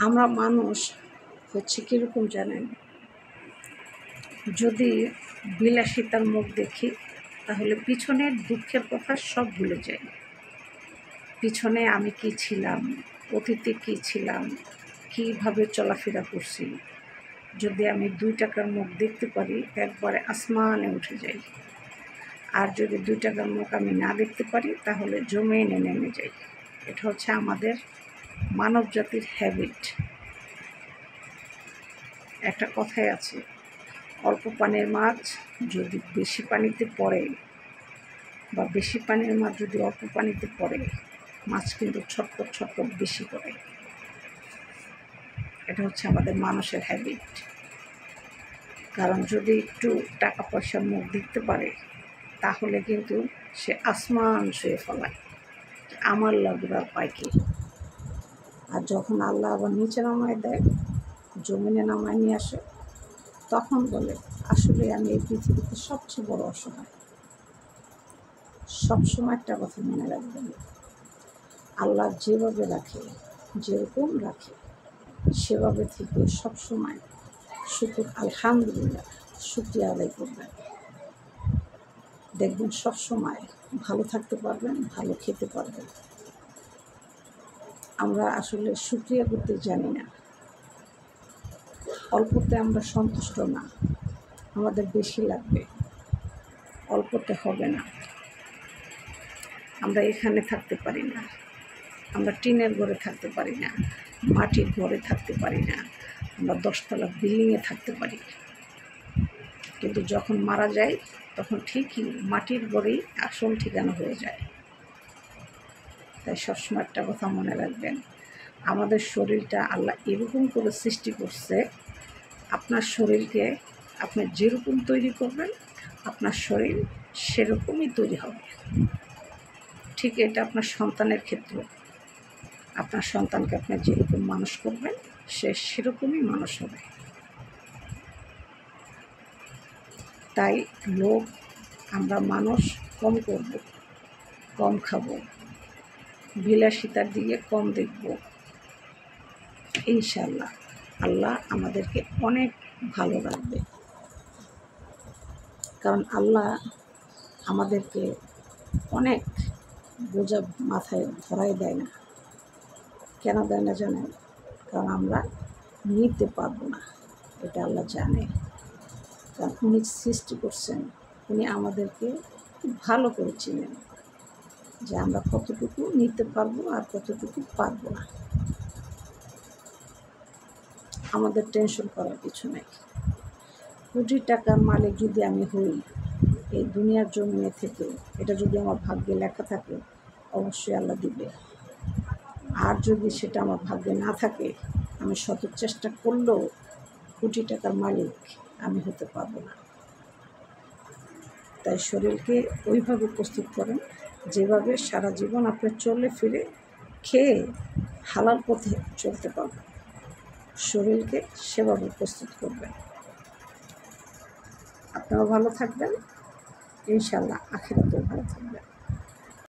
আমরা মানুষ হচ্ছে কীরকম জানেন, যদি বিলাসিতার মুখ দেখি তাহলে পিছনের দুঃখের কথা সব ভুলে যাই। পিছনে আমি কি ছিলাম, অতীতে কি ছিলাম, কীভাবে চলাফেরা করছি, যদি আমি 2 টাকার মুখ দেখতে পারি একবারে আসমানে উঠে যাই। আর যদি 2 টাকার মুখ আমি না দেখতে পারি তাহলে জমিনে নেমে যাই। এটা হচ্ছে আমাদের মানব জাতির হ্যাবিট। একটা কথাই আছে, অল্প পানির মাছ যদি বেশি পানিতে পড়ে বা বেশি পানির মাছ যদি অল্প পানিতে পড়ে, মাছ কিন্তু ছটপট ছটপট বেশি করে। এটা হচ্ছে আমাদের মানুষের হ্যাবিট। কারণ যদি একটু টাকা পয়সার মুখ দেখতে পারে তাহলে কিন্তু সে আসমান ছুঁয়ে ফেলায়, আমার লাগবে পায় কি। আর যখন আল্লাহ আবার নিচে নামায় দেয়, জমিনে নামায় নিয়ে আসে, তখন বলে আসলে আমি এই পৃথিবীতে সবচেয়ে বড় অসহায়। সবসময় একটা কথা মনে রাখবেন, আল্লাহ যেভাবে রাখে, যেরকম রাখে, সেভাবে থেকে সবসময় শুকর আলহামদুলিল্লাহ শুকরিয়া আদায় করবেন। দেখবেন সবসময় ভালো থাকতে পারবেন, ভালো খেতে পারবেন। আমরা আসলে শুকরিয়া করতে জানি না, অল্পতে আমরা সন্তুষ্ট না, আমাদের বেশি লাগবে, অল্পতে হবে না। আমরা এখানে থাকতে পারি না, আমরা টিনের ঘরে থাকতে পারি না, মাটির ঘরে থাকতে পারি না, আমরা 10 তলা বিল্ডিংয়ে থাকতে পারি। কিন্তু যখন মারা যায় তখন ঠিকই মাটির ঘরেই আসল ঠিকানা হয়ে যায়। তাই সবসময় একটা কথা মনে রাখবেন, আমাদের শরীরটা আল্লাহ এরকম করে সৃষ্টি করছে, আপনার শরীরকে আপনি যেরকম তৈরি করবেন আপনার শরীর সেরকমই তৈরি হবে। ঠিক এটা আপনার সন্তানের ক্ষেত্রে, আপনার সন্তানকে আপনি যেরকম মানুষ করবেন সে সেরকমই মানুষ হবে। তাই লোভ আমরা মানুষ কম করব, কম খাবো, বিলাসিতার দিকে কম দেখব। ইনশাআল্লাহ আল্লাহ আমাদেরকে অনেক ভালো রাখবে। কারণ আল্লাহ আমাদেরকে অনেক বোঝা মাথায় ধরাই দেয় না। কেন দেয় না জানেন? কারণ আমরা নিতে পারবো না, এটা আল্লাহ জানে। কারণ উনি সৃষ্টি করছেন, উনি আমাদেরকে খুব ভালো করে চিনেন যে আমরা কতটুকু নিতে পারবো আর কতটুকু পারবো না। আমাদের টেনশন করার কিছু নেই। কোটি টাকার মালিক যদি আমি হই এই দুনিয়ার জমিনে থেকে, এটা যদি আমার ভাগ্যে লেখা থাকে অবশ্যই আল্লাহ দিবে। আর যদি সেটা আমার ভাগ্যে না থাকে, আমি শত চেষ্টা করলেও কোটি টাকার মালিক আমি হতে পারবো না। তাই শরীরকে ওইভাবে প্রস্তুত করেন যেভাবে সারা জীবন আপনি চলে ফিরে খেয়ে হালাল পথে চলতে পারবেন। শরীরকে সেভাবে প্রস্তুত করবেন। আপনারাও ভালো থাকবেন, ইনশাআল্লাহ আখিরাতেও ভালো থাকবেন।